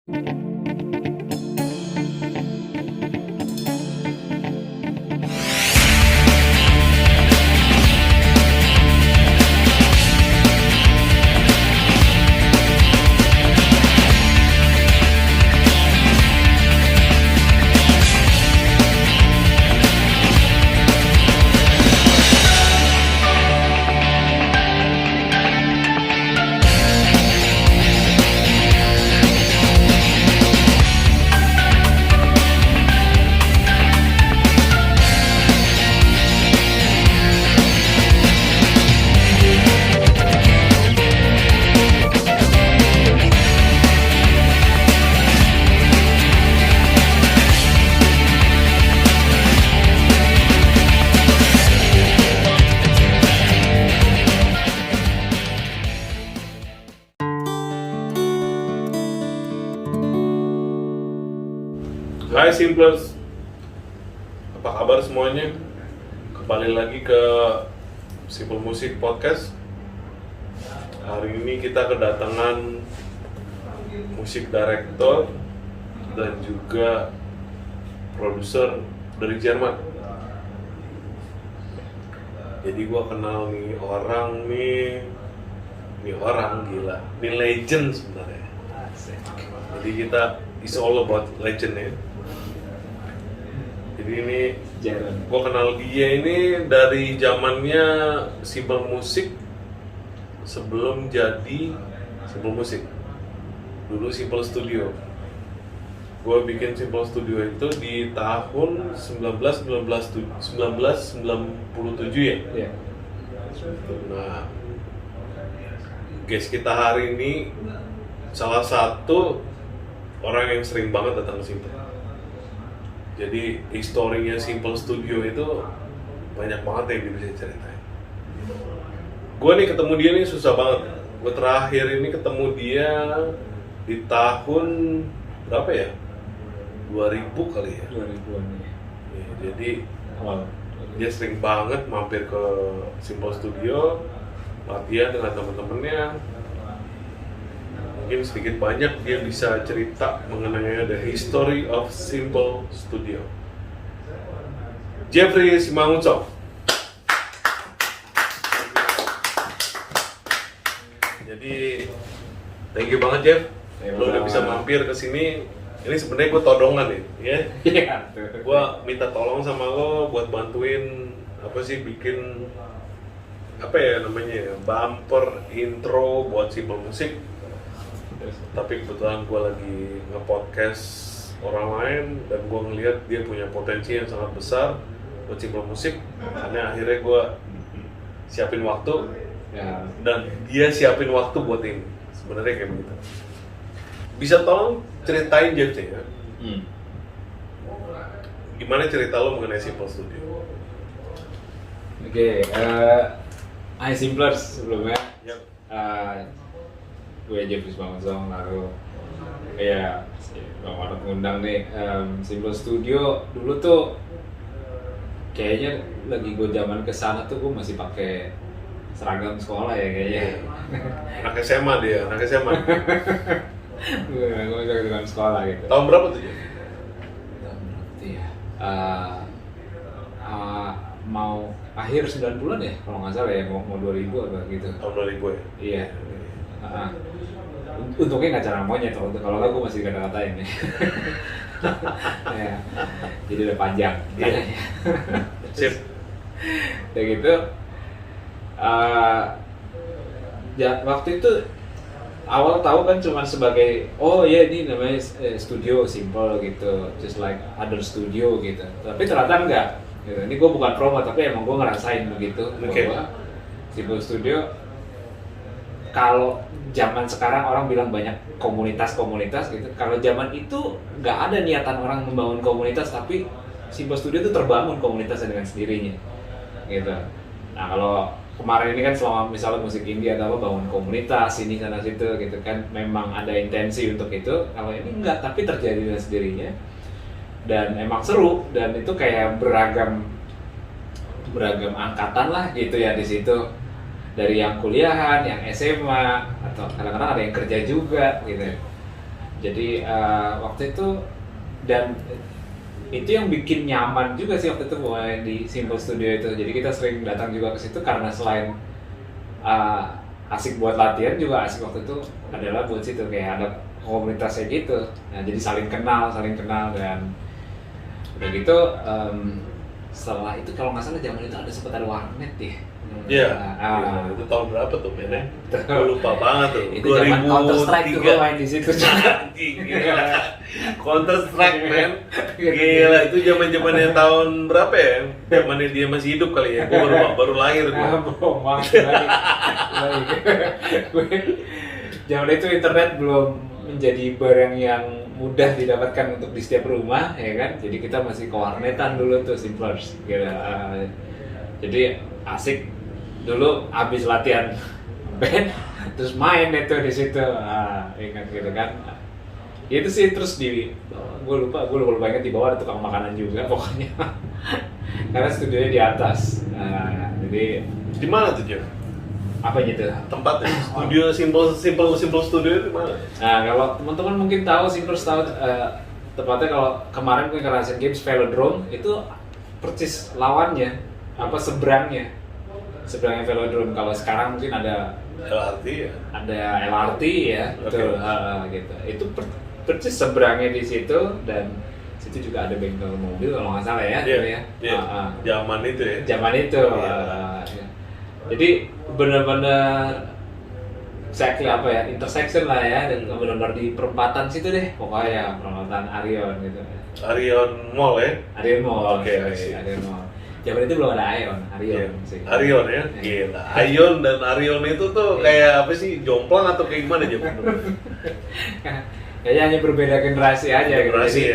Hai Simplers, apa kabar semuanya? Kembali lagi ke Simple Music Podcast. Hari ini kita kedatangan musik director dan juga produser dari Jerman. Jadi gua kenal nih orang gila, nih legend sebenarnya. Jadi kita is all about legend ya. Jadi ini gue kenal dia ini dari zamannya Simple Music sebelum jadi Simple Music. Dulu Simple Studio. Gue bikin Simple Studio itu di tahun 1997 ya. Iya. Nah, guys kita hari ini salah satu orang yang sering banget datang ke Simple. Jadi historinya Simple Studio itu banyak banget yang dia bisa ceritain. Gue nih ketemu dia nih susah banget. Gue terakhir ini ketemu dia di tahun berapa ya? 2000 kali ya? 2000-an Ya, jadi awal. dia sering banget mampir ke Simple Studio, latihan dengan teman-temannya. Mungkin sedikit banyak dia bisa cerita mengenai the history of Simple Studio. Jeffrey Simangunsong. Jadi thank you banget Jeff, lo udah bisa mampir ke sini. Ini sebenarnya gue todongan nih, ya. Iya. Gue minta tolong sama lo buat bantuin apa sih bikin apa ya namanya bumper intro buat Simple Music. Tapi kebetulan gue lagi nge-podcast orang lain dan gue ngelihat dia punya potensi yang sangat besar buat Simple Music. Makanya akhirnya gue siapin waktu Ya. dan dia siapin waktu buat ini. Sebenarnya kayak begitu. Bisa tolong ceritain Jeff ya? Gimana cerita lo mengenai Simple Studio? Oke, Hai Simplers sebelumnya. Yap. Gue Jeffrey Simangunsong, lalu ya Bang Warnet ngundang nih. Simple Studio dulu tuh kayaknya lagi gue zaman kesana tuh gue masih pakai seragam sekolah ya kayaknya. Anak SMA dia, anak SMA. Gue masih pakai seragam sekolah gitu. Tahun berapa tuh Jeff? Berarti ya mau akhir 90-an ya kalau nggak salah ya, mau 2000 apa gitu. Tahun 2000 ya? Iya. Untungnya nggak cara monyet, kalau nggak gue masih kata-katain ya. Ya. Jadi udah panjang. Iya. Sip. Kayak gitu. Waktu itu awal tahu kan cuma sebagai oh ya ini namanya studio Simple gitu, just like other studio gitu. Tapi ternyata enggak. Gitu. Ini gue bukan promo tapi emang gue ngerasain begitu bahwa Simple Studio kalau zaman sekarang orang bilang banyak komunitas-komunitas gitu. Kalau zaman itu nggak ada niatan orang membangun komunitas, tapi Simple Studio itu terbangun komunitasnya dengan sendirinya, gitu. Nah kalau kemarin ini kan selama misalnya musik indie atau apa bangun komunitas sini sana situ gitu kan, memang ada intensi untuk itu. Kalau ini enggak, tapi terjadi dengan sendirinya dan emang seru dan itu kayak beragam angkatan lah gitu ya di situ. Dari yang kuliahan, yang SMA, atau kadang-kadang ada yang kerja juga gitu. Jadi waktu itu, dan itu yang bikin nyaman juga sih waktu itu mulai di Simple Studio itu. Jadi kita sering datang juga ke situ karena selain asik buat latihan, juga asik waktu itu adalah buat situ, kayak ada komunitasnya gitu. Nah, jadi saling kenal dan udah gitu. Setelah itu kalau nggak salah zaman itu sempat ada warnet ya. Iya. Itu tahun berapa tuh, Ben? Gue lupa banget tuh. Itu zaman Counter Strike tuh gue main di situ. Counter Strike, men. Gila, itu zaman-zamannya tahun berapa ya? Zamannya dia masih hidup kali ya. Gue baru lahir gue. Bohong banget. Zaman itu internet belum menjadi barang yang mudah didapatkan untuk di setiap rumah, ya kan? Jadi kita masih ke warnetan dulu tuh, Simplers. Jadi asik dulu abis latihan band terus main itu di situ, ingat gitu kan. Itu sih, terus gue lupa ingat di bawah ada tukang makanan juga pokoknya. Karena studionya di atas. Jadi di mana tuh, Jeff? Apa gitu? Tempatnya? Studio Simple Studio itu di mana? Nah, kalau teman-teman mungkin tahu, Simplers tahu, tepatnya kalau kemarin gue ngerasain games Velodrome itu persis lawannya, seberangnya Velodrome. Kalau sekarang mungkin ada LRT ya? Ada LRT ya, betul. Gitu. Itu persis seberangnya di situ, dan situ juga ada bengkel mobil kalau nggak salah ya. Iya. Zaman itu ya. Zaman itu. Jadi benar-benar exactly intersection lah ya, dan benar-benar di perempatan situ deh, pokoknya perempatan Arion gitu. Arion Mall ya? Arion Mall. Oke. Arion Mall. Zaman itu belum ada Arion sih. Arion ya? Gila. Ion dan Arion itu tuh kayak apa sih? Jomplang atau kayak gimana aja? Kayaknya hanya berbeda generasi aja. Generasi gitu.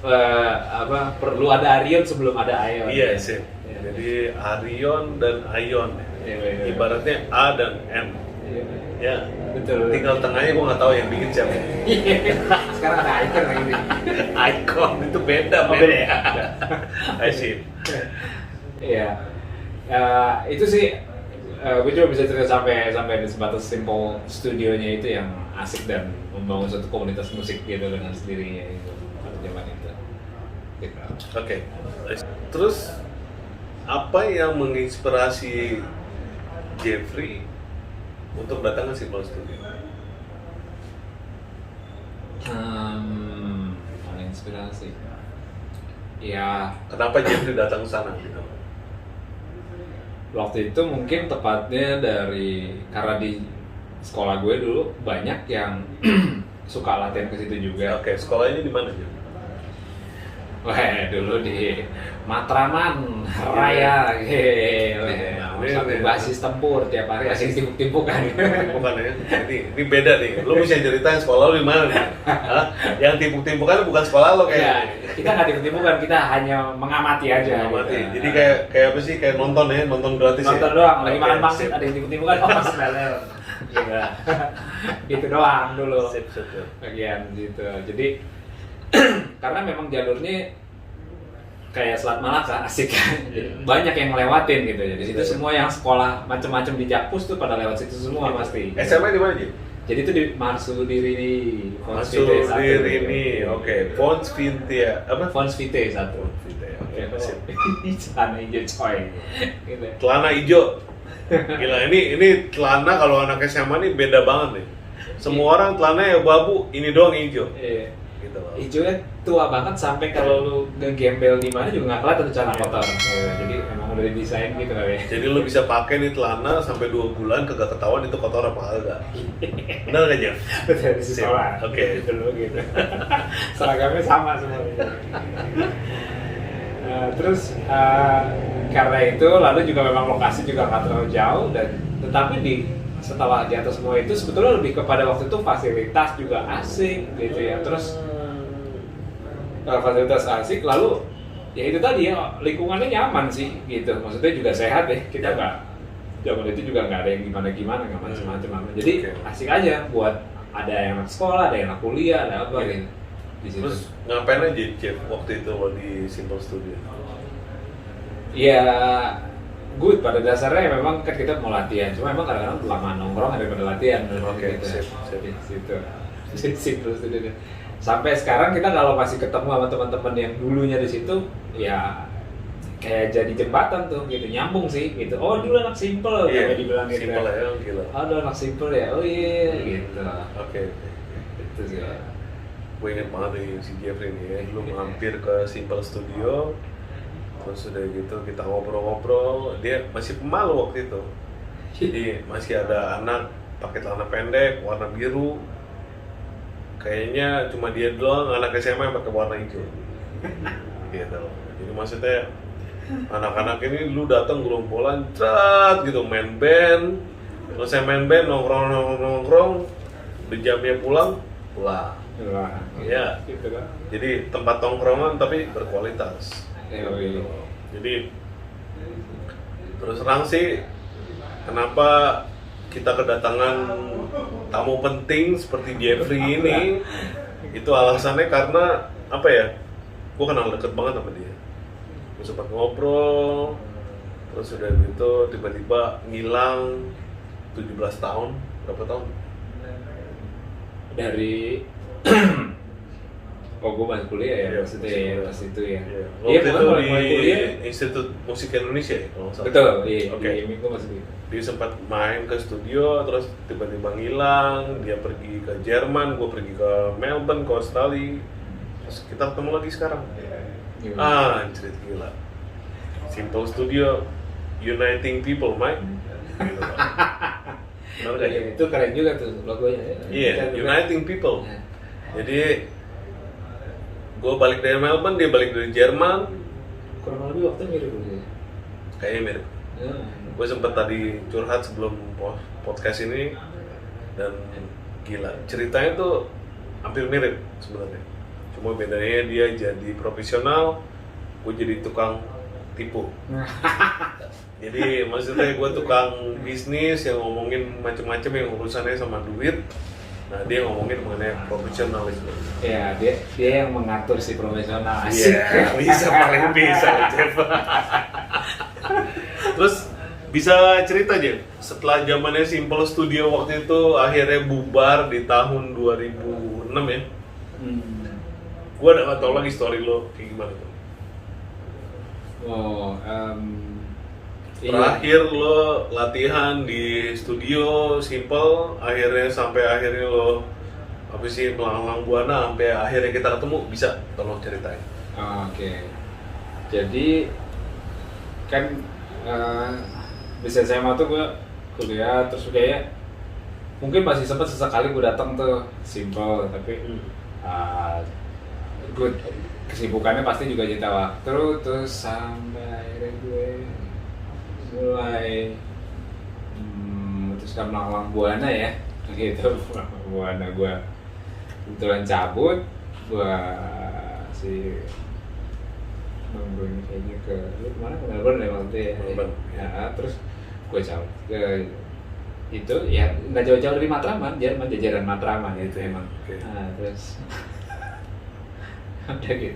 ya. Perlu ada Arion sebelum ada Ion. Iya sih. Jadi Arion dan Ion. Iya. Ibaratnya A dan M. Iya. Ya. Betul. Tinggal tengahnya gue nggak tahu yang bikin siapa. Sekarang ada Icon lagi nih. Icon itu beda, beda ya. I see. Iya. Itu sih gue cuma bisa cerita sampai di sebatas Simple Studionya itu yang asik dan membangun suatu komunitas musik gitu dengan sendirinya itu pada zaman itu. Gitu. Oke. Terus apa yang menginspirasi Jeffrey untuk datang ke Simple Studio? Menginspirasi. Ya. Kenapa Jeffrey datang ke sana gitu? Waktu itu mungkin tepatnya karena di sekolah gue dulu banyak yang suka latihan ke situ juga. Oke, sekolahnya di mana, Jeff? Wah, dulu di Matraman Raya, satu basis tempur tiap hari asing timpuk-timpukan. Bukan ya? Ini beda nih. Lu bisa ceritain sekolah lu di mana nih? Yang timpuk-timpukan bukan sekolah lo kayaknya. Ya, kita nggak timpuk-timpukan, kita hanya mengamati aja. Mengamati. Jadi kayak apa sih? Kayak nonton ya, nonton gratis. Nonton doang. Lagi makan pangsit ada yang timpuk-timpukan, pangsit lele. Gitu doang dulu. Sip. Bagian gitu. Jadi karena memang jalurnya kayak Selat Malaka, asik kan. Banyak yang ngelewatin gitu. Jadi situ semua yang sekolah macam-macam di Jakpus tuh pada lewat situ semua pasti. SMA di mana, Ji? Jadi itu di Marsudirini. Marsudirini. Oke. Fons Vite apa? Fons Vite 1. Oke. Celana hijau coy. Gitu. Celana hijau. Gila, ini celana kalau anak SMA nih beda banget nih. Semua orang celananya abu-abu, ini doang hijau. Iya. Gitu loh. Hijaunya tua banget sampai kalau lu ngegembel di mana juga nggak kelihatan celana kotor. Jadi emang udah didesain gitu kali ya. Jadi lu bisa pakai nih celana sampai 2 bulan kagak ketahuan itu kotor apa enggak. Benar nggak, Jeff? Betul, di sekolah. Oke. Dulu gitu. Seragamnya sama semuanya. Terus karena itu lalu juga memang lokasi juga nggak terlalu jauh, dan tetapi setelah di atas semua itu sebetulnya lebih kepada waktu itu fasilitas juga asik gitu ya. Terus fasilitas asik, lalu ya itu tadi ya, lingkungannya nyaman sih gitu, maksudnya juga sehat deh. Kita nggak, zaman itu juga nggak ada yang gimana nggak macam-macam. Jadi asik aja buat ada yang anak sekolah, ada yang anak kuliah, ada apa gitu di situ. Terus ngapain aja, Jeff, waktu itu di Simple Studio? Ya good, pada dasarnya memang kan kita mau latihan, cuma memang kadang-kadang lama nongkrong daripada latihan. Oke, gitu. sip. Gitu. Simple Studio. Sampai sekarang kita kalau masih ketemu sama teman-teman yang dulunya di situ, ya kayak jadi jembatan tuh gitu, nyambung sih gitu. Oh dulu anak Simple, Iya, kayak dibilang gitu. Simple ya, gila. Oh dulu anak Simple ya, oh iya gitu. Oke. Itu sih. Gue inget banget nih si Jeffrey nih ya, lu mampir ke Simple Studio, terus udah gitu kita ngobrol-ngobrol, dia masih pemalu waktu itu. Jadi masih ada anak pakai celana pendek warna biru, kayaknya cuma dia doang anak SMA yang pakai warna hijau. Gitu. Jadi maksudnya anak-anak ini lu datang gerombolan, cat gitu main band, selesai main band nongkrong, udah jamnya pulang. Wah, Iya. gitu kan. Jadi tempat tongkrongan tapi berkualitas. Iya. Jadi terus terang sih, kenapa kita kedatangan tamu penting seperti Jeffrey ini? Itu alasannya karena apa ya? Gue kenal deket banget sama dia. Gue sempat ngobrol, terus udah gitu tiba-tiba ngilang 17 tahun. Berapa tahun? Dari oh gue masih kuliah ya, Iya, maksudnya masih ya kuliah. pas itu ya. Iya. Iya, Waktu itu mulai di kuliah. Institut Musik Indonesia ya kalau nggak salah. Betul, iya. Oke. Di gue masih kuliah. Dia sempat main ke studio, terus tiba-tiba ngilang. Dia pergi ke Jerman, gue pergi ke Melbourne, ke Australia. Terus kita ketemu lagi sekarang. Gimana? Anjir gila. Simple Studio, uniting people, Mike. Gitu, Pak. Benar nggak ya? Iya, itu keren juga tuh logonya. Iya, Keren juga. uniting people. Nah, Jadi gue balik dari Melbourne, dia balik dari Jerman. kurang lebih waktu mirip gitu. Kayaknya mirip. Ya. Gue sempet tadi curhat sebelum podcast ini, dan gila ceritanya tuh hampir mirip sebenarnya. Cuma bedanya dia jadi profesional, gue jadi tukang tipu. Jadi maksudnya gue tukang bisnis yang ngomongin macem-macem yang urusannya sama duit. Nah dia ngomongin mengenai profesionalisme. Ya, dia yang mengatur si profesional. Iya, bisa paling bisa, Jeff. Terus bisa cerita aja, setelah zamannya Simple Studio waktu itu akhirnya bubar di tahun 2006 ya. Gua udah gak tau lagi story lo kayak gimana tuh. Oh, iya. Terakhir lo latihan di studio Simple, akhirnya sampai akhirnya lo apa sih melanglang buana sampai akhirnya kita ketemu, bisa tolong ceritain. Oke. Jadi kan bisa SMA tuh gue kuliah terus kayak mungkin masih sempat sesekali gue datang tuh Simple, tapi gue kesibukannya pasti juga nyita waktu, terus sampai akhirnya gue mulai memutuskan melanglang buana ya gitu. Melanglang buana gue kebetulan cabut, gue si nungguin kayaknya ke lu kemana, ke Melbourne ya waktu itu ya. Melbourne. Ya, terus gue cabut ke itu ya nggak jauh-jauh dari Matraman, Jerman, jajaran Matraman itu emang. Oke. Nah, terus udah gitu,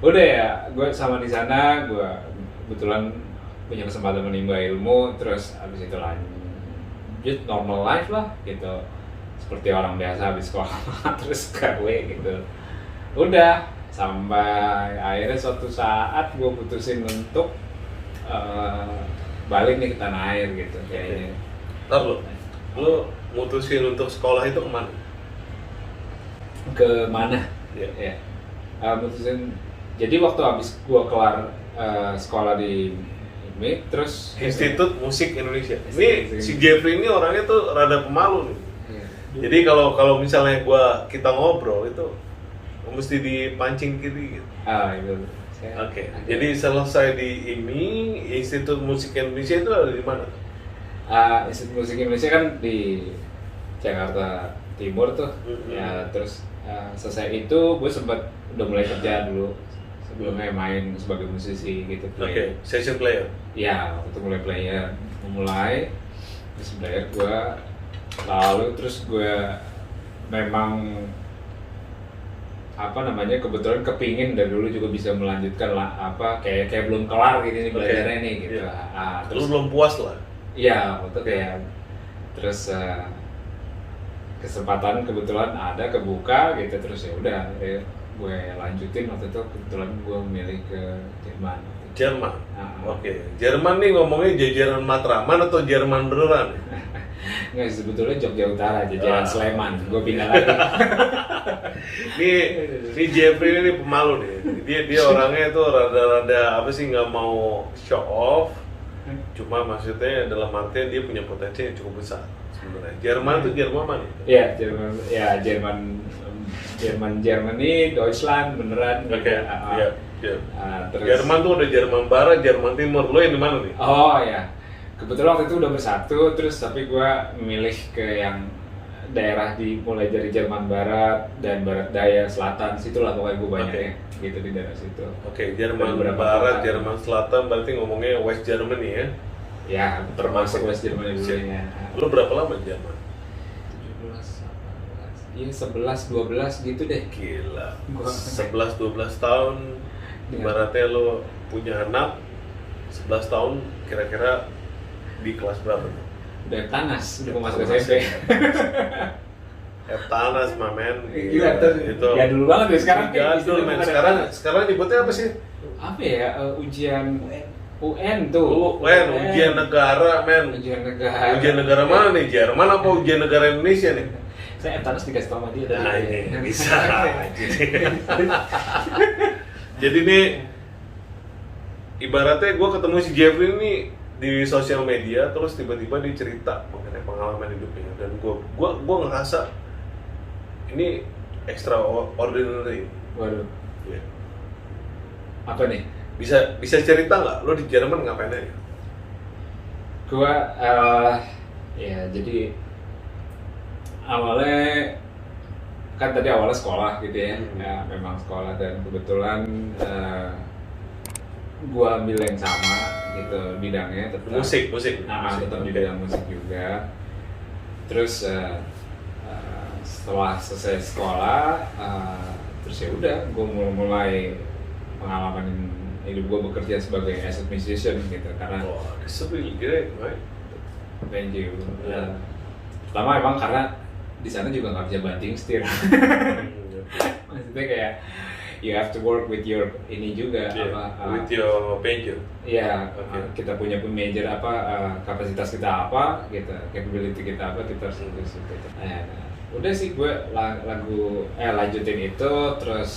udah ya gue sama di sana, gue kebetulan punya kesempatan menimba ilmu, terus abis itu lanjut normal life lah gitu, seperti orang biasa habis sekolah terus gawe gitu. Udah sampai akhirnya suatu saat gue putusin untuk balik nih ke tanah air gitu kayaknya. Ntar lo mutusin untuk sekolah itu kemana? Ke mana? Iya. Ya. Mutusin. Jadi waktu habis gue kelar sekolah di MIT, terus Institut Musik Indonesia. Institut Ini Musik si Jeffrey ini orangnya tuh rada pemalu nih. Iya. Jadi kalau misalnya kita ngobrol itu mesti dipancing kiri gitu. Itu. Oke. Jadi selesai di ini Institut Musik Indonesia itu ada di mana? Institut Musik Indonesia kan di Jakarta Timur tuh. Mhm. Ya terus selesai itu gue sempat udah mulai kerja dulu. Sebelumnya main sebagai musisi gitu. Oke, session player. Ya, waktu mulai player, terus player gue, lalu terus gue memang apa namanya kebetulan kepingin dari dulu juga bisa melanjutkan lah apa kayak belum kelar gitu nih belajarnya nih gitu. Iya. Terus Lu belum puas lah. iya waktu kayak terus kesempatan kebetulan ada kebuka gitu, terus ya udah gue lanjutin. Waktu itu kebetulan gue milih ke Jerman. Jerman. Oke. Jerman nih ngomongnya jajaran Matraman atau Jerman beneran? Nggak, sebetulnya Jogja Utara, jajaran Sleman. Gue pindah lagi. Nih Jeffrey ini pemalu nih. Dia orangnya tuh rada-rada apa sih, nggak mau show off. Cuma maksudnya dalam artian dia punya potensi yang cukup besar sebenarnya. Jerman tuh Jerman mana? Iya, Jerman, Germany, Deutschland beneran. Oke. Iya. Terus Jerman tuh udah Jerman Barat, Jerman Timur. Lo yang di mana nih? Oh ya, kebetulan waktu itu udah bersatu, terus tapi gue milih ke yang daerah mulai dari Jerman Barat dan Barat Daya, Selatan, situlah pokoknya gue banyaknya gitu di daerah situ. Oke, Jerman Barat, Jerman Selatan, berarti ngomongnya West Germany ya? Ya, termasuk West Germany dulunya. Lo berapa lama di Jerman? 11-12 gitu deh. Gila, 11-12 tahun. Ibaratnya lo punya anak 11 tahun, kira-kira di kelas berapa? Udah tanas, udah mau masuk SMP. Tanas, mamen. Gila, itu ya dulu banget ya sekarang. Jadul, men. Sekarang nyebutnya apa sih? Apa ya, ujian UN tuh. UN, ujian negara, men. Ujian negara. Ujian negara mana nih? Jerman apa ujian negara Indonesia nih? Saya Tanas dikasih tau sama dia. Nah, ini bisa. Jadi nih, ibaratnya gue ketemu si Jeffrey ini di sosial media, terus tiba-tiba dia cerita mengenai pengalaman hidupnya, dan gue ngerasa ini extraordinary. Waduh. Ya. Apa nih? Bisa cerita nggak? Lo di Jerman ngapain aja? Gue ya jadi awalnya kan tadi awalnya sekolah gitu ya, ya memang sekolah, dan kebetulan gua ambil yang sama gitu bidangnya, tetap musik. Tetap di bidang musik juga. Terus setelah selesai sekolah, terus ya udah gua mulai pengalaman hidup gua bekerja sebagai as a musician gitu, karena that's really great, right? Thank you. Pertama emang karena di sana juga nggak bisa banting setir. Maksudnya kayak you have to work with your ini juga, with your major. Iya, kita punya major apa, kapasitas kita apa, gitu, capability kita apa, kita harus itu. Udah sih gue lanjutin itu, terus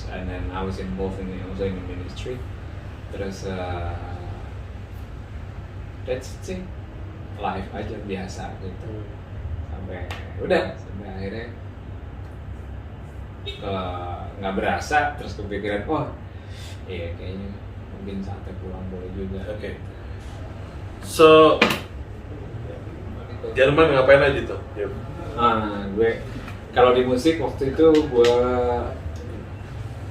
and then I was involved in the ministry, terus that's it sih, life aja biasa gitu. Sampai akhirnya nggak berasa, terus kepikiran iya kayaknya mungkin saatnya pulang boleh juga. Oke. So Jerman ngapain aja tuh? Gue kalau di musik waktu itu gue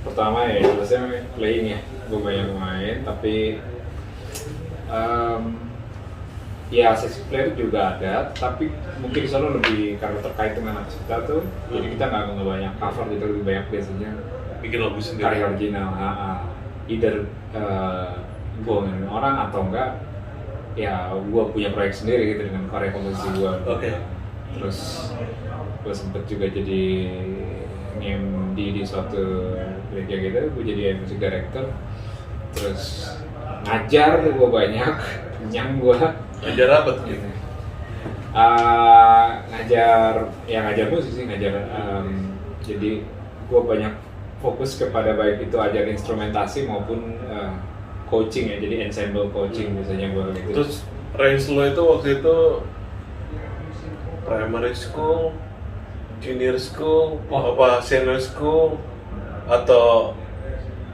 pertama ya biasanya playing ya, gue banyak main, tapi ya sesi player juga ada, tapi mungkin di sana lebih karena terkait dengan atas kita tuh, jadi kita nggak banyak cover gitu, lebih banyak biasanya bikin lagu sendiri, karya original. Either gue ngirimin orang atau enggak ya gue punya proyek sendiri gitu dengan karya komposisi gue. Terus gue sempet juga jadi MD di suatu gereja gitu, gue jadi music director, terus ngajar gue banyak, kenyang gue. Ngajar apa tuh? Ngajar musik sih, jadi gue banyak fokus kepada baik itu ajar instrumentasi maupun coaching ya, jadi ensemble coaching biasanya gue gitu. Terus range lo itu waktu itu primary school, junior school, apa senior school, atau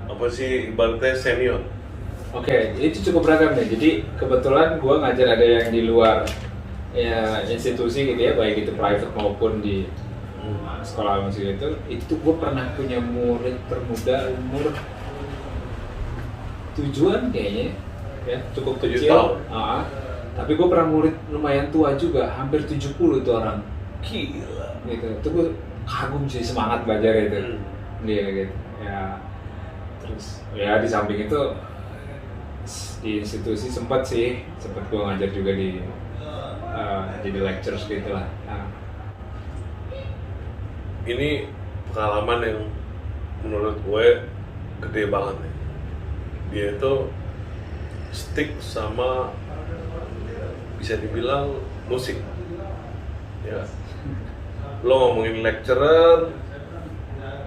apa sih ibaratnya senior? Oke, itu cukup beragam ya. Jadi kebetulan gue ngajar ada yang di luar ya institusi gitu ya, baik itu private maupun di sekolah musik itu gue pernah punya murid termuda umur 7-an kayaknya ya, cukup 7 kecil. tahun. Tapi gue pernah murid lumayan tua juga, hampir 70 itu orang. Gila. Gitu, itu gue kagum sih semangat belajar itu. Dia gitu. Ya, terus ya di samping itu di institusi sempat gue ngajar juga di jadi lectures gitu lah. ini pengalaman yang menurut gue gede banget nih. Dia itu stick sama bisa dibilang musik, ya. Lo ngomongin lecturer,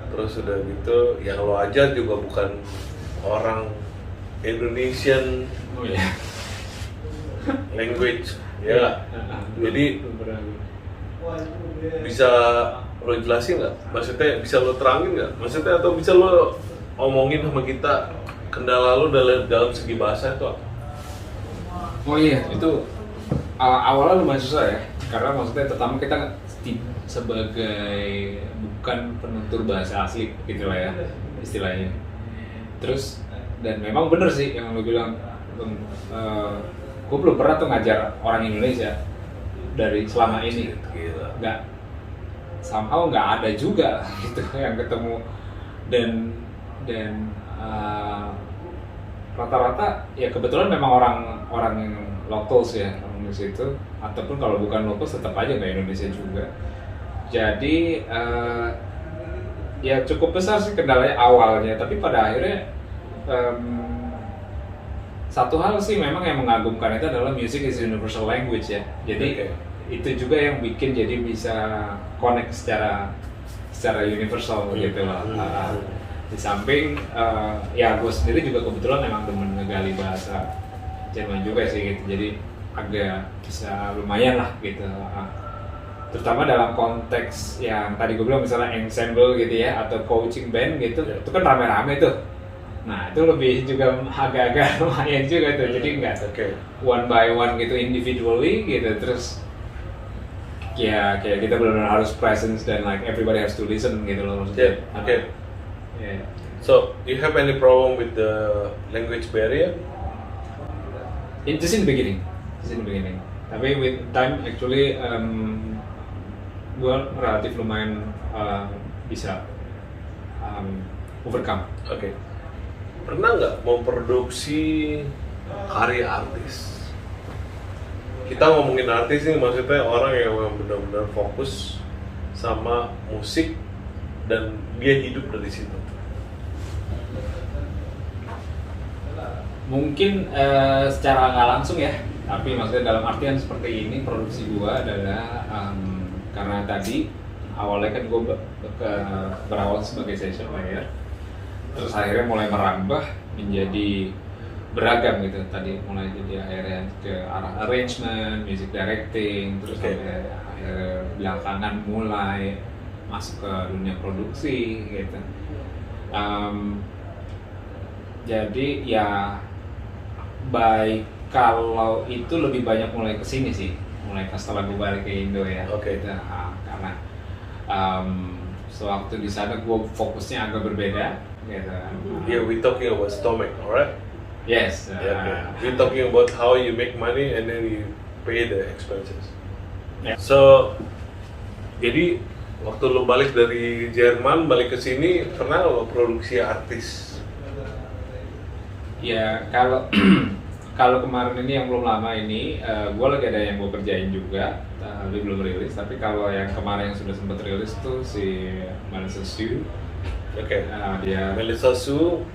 terus udah gitu, yang lo ajar juga bukan orang Indonesian Oh iya. language, ya. Jadi bisa lo jelasin nggak? Maksudnya bisa lo terangin nggak? Maksudnya atau bisa lo omongin sama kita kendala lo dalam segi bahasa itu apa? Oh iya, itu awalnya lumayan susah ya, karena maksudnya pertama kita sebagai bukan penutur bahasa asli gitu lah ya istilahnya. Terus dan memang bener sih yang lo bilang, gue belum pernah tuh ngajar orang Indonesia dari selama ini, Gila. somehow nggak ada juga gitu yang ketemu dan rata-rata ya kebetulan memang orang yang locals ya orang Indonesia itu, ataupun kalau bukan locals tetap aja nggak Indonesia juga. Jadi ya cukup besar sih kendalanya awalnya, tapi pada akhirnya satu hal sih memang yang mengagumkan itu adalah music is universal language ya. Jadi itu juga yang bikin jadi bisa connect secara universal gitu loh. Di samping ya gue sendiri juga kebetulan memang demen ngegali bahasa Jerman juga sih gitu. Jadi agak bisa lumayan lah gitu. Terutama dalam konteks yang tadi gue bilang misalnya ensemble gitu ya atau coaching band gitu, itu kan rame-rame tuh. Nah itu lebih juga agak-agak lumayan juga tuh, jadi nggak one by one gitu individually gitu, terus ya kayak kita benar-benar harus presence dan like everybody has to listen gitu loh maksudnya. Yeah. So you have any problem with the language barrier? Just in the beginning. Tapi with time actually gue relatif lumayan bisa overcome. Oke. Pernah nggak memproduksi karya artis? Kita ngomongin artis ini maksudnya orang yang memang benar-benar fokus sama musik dan dia hidup dari situ. Mungkin secara nggak langsung ya, tapi maksudnya dalam artian seperti ini produksi gua adalah karena tadi awalnya kan gua berawal sebagai session player, terus akhirnya mulai merambah menjadi beragam gitu. Tadi mulai jadi akhirnya ke arah arrangement, music directing, terus sampai akhirnya belakangan mulai masuk ke dunia produksi gitu. Jadi ya baik kalau itu lebih banyak mulai kesini sih, mulai pas setelah gue balik ke Indo ya. Gitu. Karena sewaktu di sana gue fokusnya agak berbeda gitu. Yeah, we talking about stomach, alright? Yes. We talking about how you make money and then you pay the expenses. Yeah. So, jadi waktu lo balik dari Jerman balik ke sini pernah lo produksi artis? Ya kalau kalau kemarin ini yang belum lama ini, gue lagi ada yang gue kerjain juga, tapi belum rilis. Tapi kalau yang kemarin yang sudah sempat rilis tuh si Melissa Sue. Dia Melissa Sue,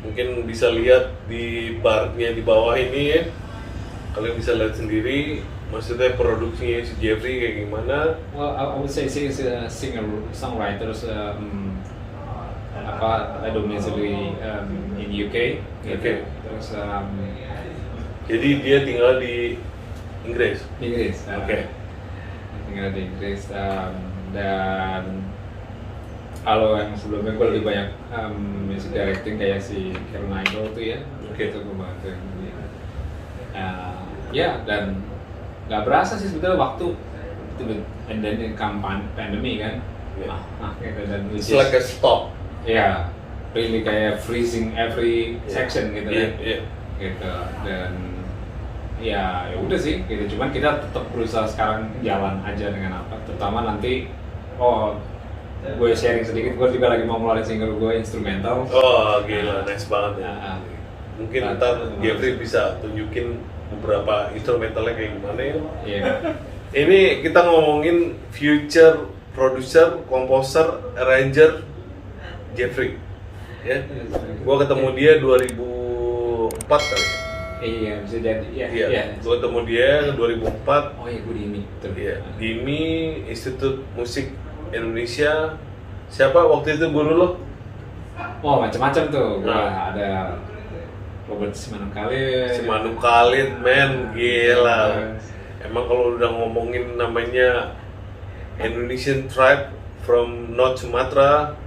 mungkin bisa lihat di barnya di bawah ini ya. Kalian bisa lihat sendiri, maksudnya produksinya si Jeffrey kayak gimana? Well, I would say she's a singer, songwriter, domiciliary in UK. Gitu. Terus jadi dia tinggal di Inggris. Tinggal di Inggris dan kalau yang sebelumnya gue lebih banyak music directing kayak si Karen Idol tuh ya. Itu gue bantu dia. Ya dan nggak berasa sih sebetulnya waktu itu, and then come pandemi kan. Gitu, dan It's like a stop. Ya, really kayak freezing every section gitu kan. Gitu dan ya udah sih gitu. Cuman kita tetap berusaha sekarang jalan aja dengan apa. Terutama nanti gue sharing sedikit, gue juga lagi mau ngeluarin single gue instrumental. Oh gila, nice banget ya. Mungkin ntar Jeffrey bisa tunjukin beberapa instrumentalnya kayak gimana ya. Iya. Ini kita ngomongin future produser, komposer, arranger Jeffrey. Ya, gue ketemu dia 2004 kali. Iya, bisa jadi. Iya, gue ketemu dia 2004. Oh iya, gue di IMI. Iya, di IMI, Institut Musik Indonesia. Siapa waktu itu guru lo? Oh, macam-macam tuh. Gua Nah. ada Robert Simanung Khalid. Simanung Khalid, men, gila. Emang kalau udah ngomongin namanya Indonesian tribe from North Sumatra,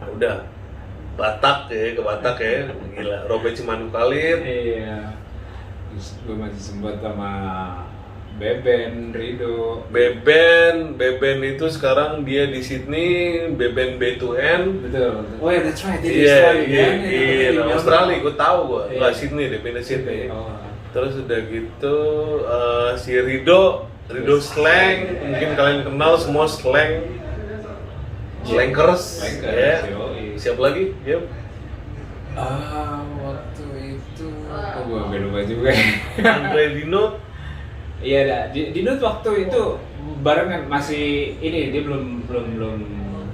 udah Batak ya, ke Batak ya, gila. Robert Simanung Khalid, Iya. Terus gue masih sempat sama Beben, Rido. Beben itu sekarang dia di Sydney, Beben B2N. Betul. Oh ya, that's right. Dia di Iya, Australia, iya, kan? iya, Australia, gue tahu gue. Iya. Lah Sydney, dia pindah Sydney. Oh. Terus udah gitu si Rido Slang, mungkin kalian kenal semua Slang, Slankers, ya. yoi. Siapa lagi? Yep. Waktu itu, gue agak lupa juga. Andre Dino. Iya, dah. Di Nut waktu itu barengan masih ini dia belum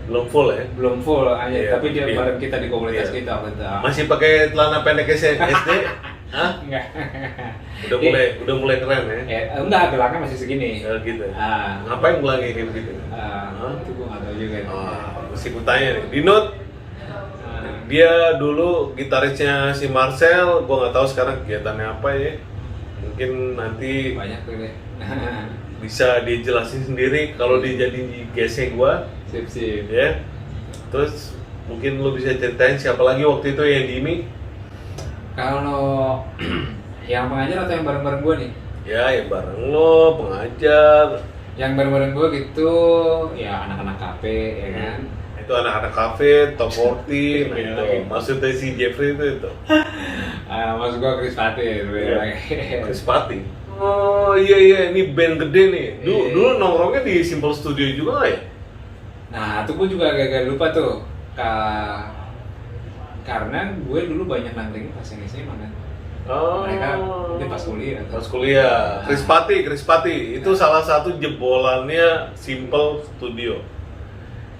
Belum full ya? belum full aja, Iya, tapi dia iya. bareng kita di komunitas Iya. kita waktu itu. Masih pakai celana pendek SD? Hah? Enggak. Udah mulai keren ya? Enggak, gelangnya masih segini. Ya, gitu. Ah. Ngapain gelangnya kayak begitu? Itu gue nggak tahu juga. Mesti ku tanya nih. Dinut, dia dulu gitarisnya si Marcel, gua nggak tahu sekarang kegiatannya apa ya. Mungkin nanti Banyak tuh deh. bisa dijelasin sendiri kalau dia jadi GC gua, Sip. ya. Terus mungkin lu bisa ceritain siapa lagi waktu itu yang di IMI? Kalau yang pengajar atau yang bareng-bareng gue nih? Ya, yang bareng lo, pengajar. Yang bareng-bareng gue gitu, ya anak-anak kafe, ya kan? Itu anak-anak kafe, top 40, nah Iya, itu. lagi. Maksudnya si Jeffrey itu. Maksud gue Chris Fatih, Chris Patti. Oh iya, ini band gede nih. Iya. Dulu nongkrongnya di Simple Studio juga nggak ya? Nah, itu gue juga agak-agak lupa tuh. Karena gue dulu banyak nangkring pas yang SMA kan. Oh. Mereka mungkin pas kuliah atau Pas kuliah. Chris Patti itu salah satu jebolannya Simple Studio.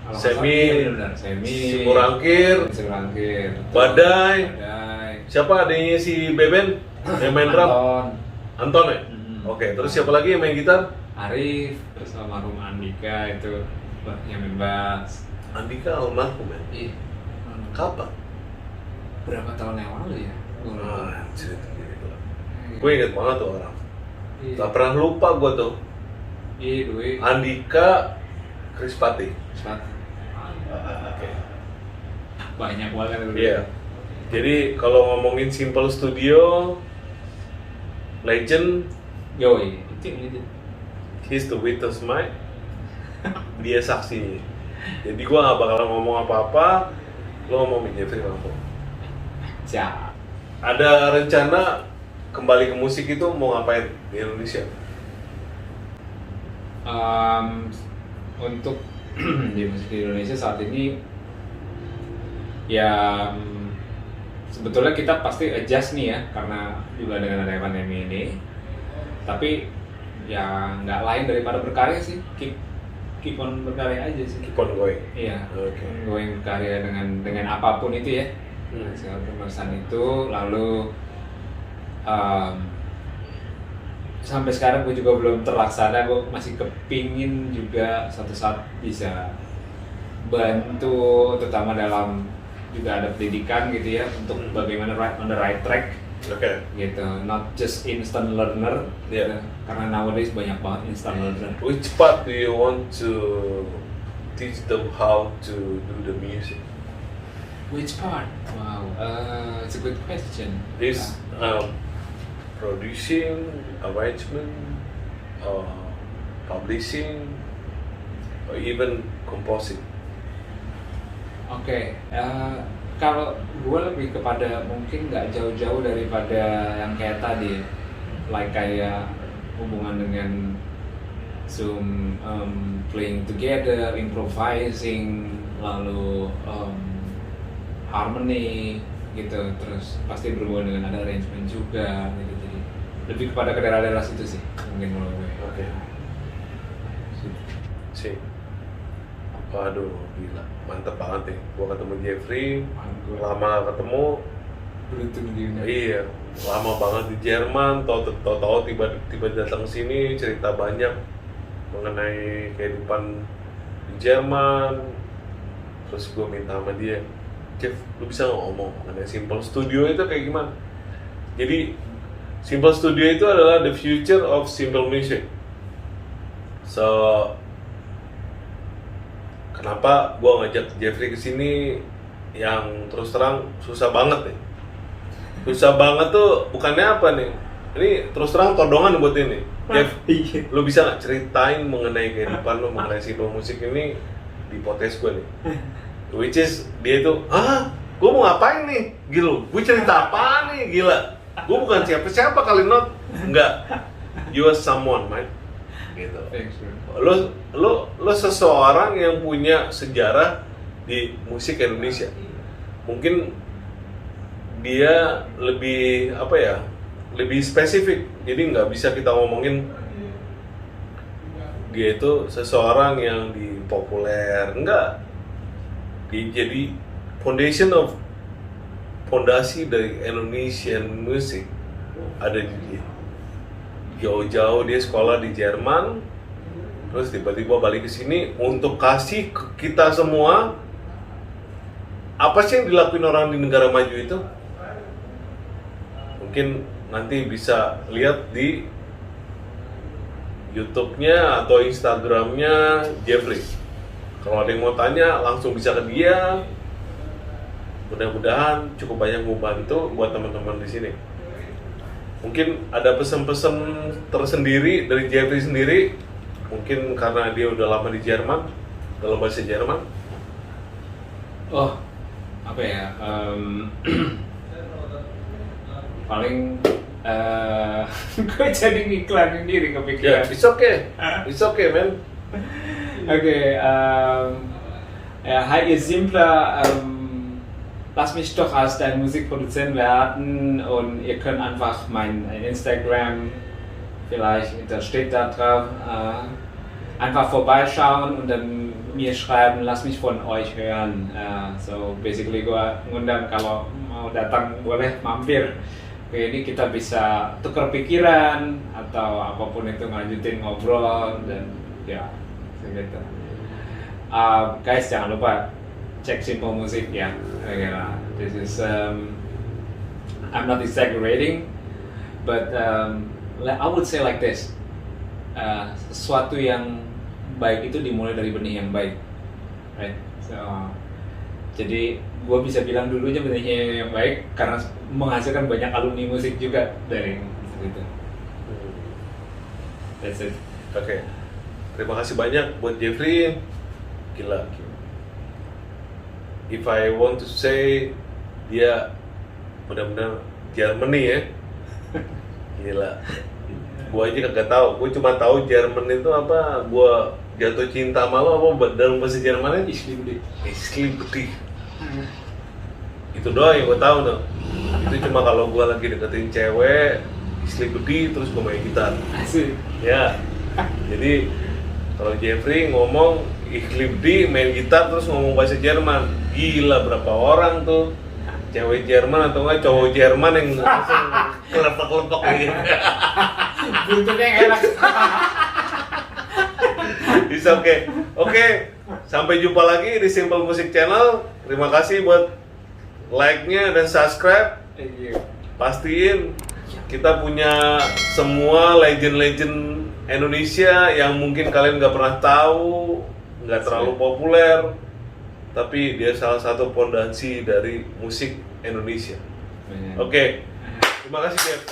Kalau Semi, benar Semi, Simurangkir, Simurangkir, Badai. Badai, Siapa adanya si Beben? Yang main drum? Anton, Anton ya? Mhm. Oke, terus siapa lagi yang main gitar? Arif, terus almarhum Andika itu yang main bass. Andika almarhum ya? Ih, Kapan? berapa tahun yang lalu ya? Gua lupa. Anjir, gila. Gue inget banget tuh orang. Iya. Gak pernah lupa gue tuh. Iya, Dwi. Andika, Chris Patti. Sepatu. Oke. Banyak banget. Iya. Jadi kalau ngomongin Simple Studio, legend, Yoi, itu yang itu. he's the witness mic. Dia saksi. Jadi gua nggak bakalan ngomong apa-apa. Lo ngomongin Jeffrey langsung. Siap. Ada rencana kembali ke musik itu mau ngapain di Indonesia? Untuk di musik di Indonesia saat ini ya sebetulnya kita pasti adjust nih ya karena juga dengan adanya pandemi ini, tapi ya nggak lain daripada berkarya sih, keep on berkarya aja sih. Keep on going. Iya, Oke. going berkarya dengan apapun itu ya, segala pemesan itu. Lalu sampai sekarang gue juga belum terlaksana, gue masih kepingin juga suatu saat bisa bantu, terutama dalam juga ada pendidikan gitu ya, untuk bagaimana on the right track Oke. gitu, not just instant learner. Iya. Gitu. Karena nowadays banyak banget instant learner. Which part do you want to teach them how to do the music? Which part? Wow, it's a good question. Is producing, arrangement, publishing, or even composing? Oke, kalau gue lebih kepada mungkin nggak jauh-jauh daripada yang kayak tadi, like kayak hubungan dengan Zoom, playing together, improvising, lalu harmony gitu, terus pasti berhubungan dengan ada arrangement juga gitu. Jadi lebih kepada ke daerah-daerah situ sih mungkin kalau gue. Oke. See. Waduh, gila, mantep banget nih. Gua ketemu Jeffrey, Gue lama gak ketemu. beruntung diundang. Iya, lama banget di Jerman. Tahu tiba-tiba datang sini, cerita banyak mengenai kehidupan di Jerman. Terus gue minta sama dia, Jeff, lu bisa nggak ngomong mengenai Simple Studio itu kayak gimana? Jadi Simple Studio itu adalah the future of simple music. So kenapa gue ngajak Jeffrey ke sini? Yang terus terang susah banget nih. Susah banget tuh bukannya apa nih? Ini terus terang todongan buat ini. Jeff, Iya. lu bisa nggak ceritain mengenai kehidupan lu mengenai simple musik ini di podcast gue nih? Which is dia itu, gue mau ngapain nih? Gila, gue cerita apa nih? Gila, gue bukan siapa-siapa kali not. Enggak, you are someone, man. Gitu. Thanks, bro. Lo seseorang yang punya sejarah di musik Indonesia. Mungkin dia lebih apa ya? Lebih spesifik. Jadi nggak bisa kita ngomongin dia itu seseorang yang di populer, enggak. Dia jadi fondasi dari Indonesian music ada di dia. Jauh-jauh dia sekolah di Jerman, terus tiba-tiba balik ke sini untuk kasih ke kita semua apa sih yang dilakuin orang di negara maju itu. Mungkin nanti bisa lihat di YouTube-nya atau Instagram-nya Jeffrey. Kalau ada yang mau tanya, langsung bisa ke dia. Mudah-mudahan cukup banyak membantu buat teman-teman di sini. Mungkin ada pesan-pesan tersendiri dari Jeffrey sendiri. Mungkin karena dia udah lama di Jerman, dalam bahasa Jerman. Oh, apa ya? Paling gue jadi ngiklanin diri kepikiran. It's okay. It's okay, man. Okay, ja, hi ihr Simpler, lass mich doch als dein Musikproduzent werden und ihr könnt einfach mein Instagram, vielleicht, da steht da drauf, einfach vorbeischauen und dann mir schreiben, lass mich von euch hören. So basically gua ngundang kalau mau datang boleh mampir. Oke, ini kita bisa tukar pikiran atau apapun itu, lanjutin ngobrol dan ya gitu. Guys, jangan lupa cek Simple Music ya. This is I'm not exaggerating, but I would say like this. Sesuatu yang baik itu dimulai dari benih yang baik, right? So, jadi gue bisa bilang dulunya benihnya yang baik karena menghasilkan banyak alumni musik juga dari itu. That's it. Oke. Terima kasih banyak buat Jeffrey. Gila. If I want to say, dia benar-benar Germany ya. Gila. Gua aja kagak tahu. Gua cuma tahu Jerman itu apa. Gua jatuh cinta sama lo apa dalam bahasa Jermannya? Islibdi. Itu doang yang gua tahu tuh. Itu cuma kalau gua lagi deketin cewek, Islibdi terus gua main gitar. Asik. Ya. Jadi kalau Jeffrey ngomong Islibdi main gitar terus ngomong bahasa Jerman. Gila, berapa orang tuh cewek Jerman atau enggak cowok Jerman yang langsung kelepek-kelepek gitu. Buntutnya yang enak. Bisa oke. Oke, sampai jumpa lagi di Simple Music Channel. Terima kasih buat like-nya dan subscribe. Thank you. Pastiin kita punya semua legend-legend Indonesia yang mungkin kalian nggak pernah tahu, nggak terlalu populer, tapi dia salah satu pondasi dari musik Indonesia. Oke, terima kasih Jeff.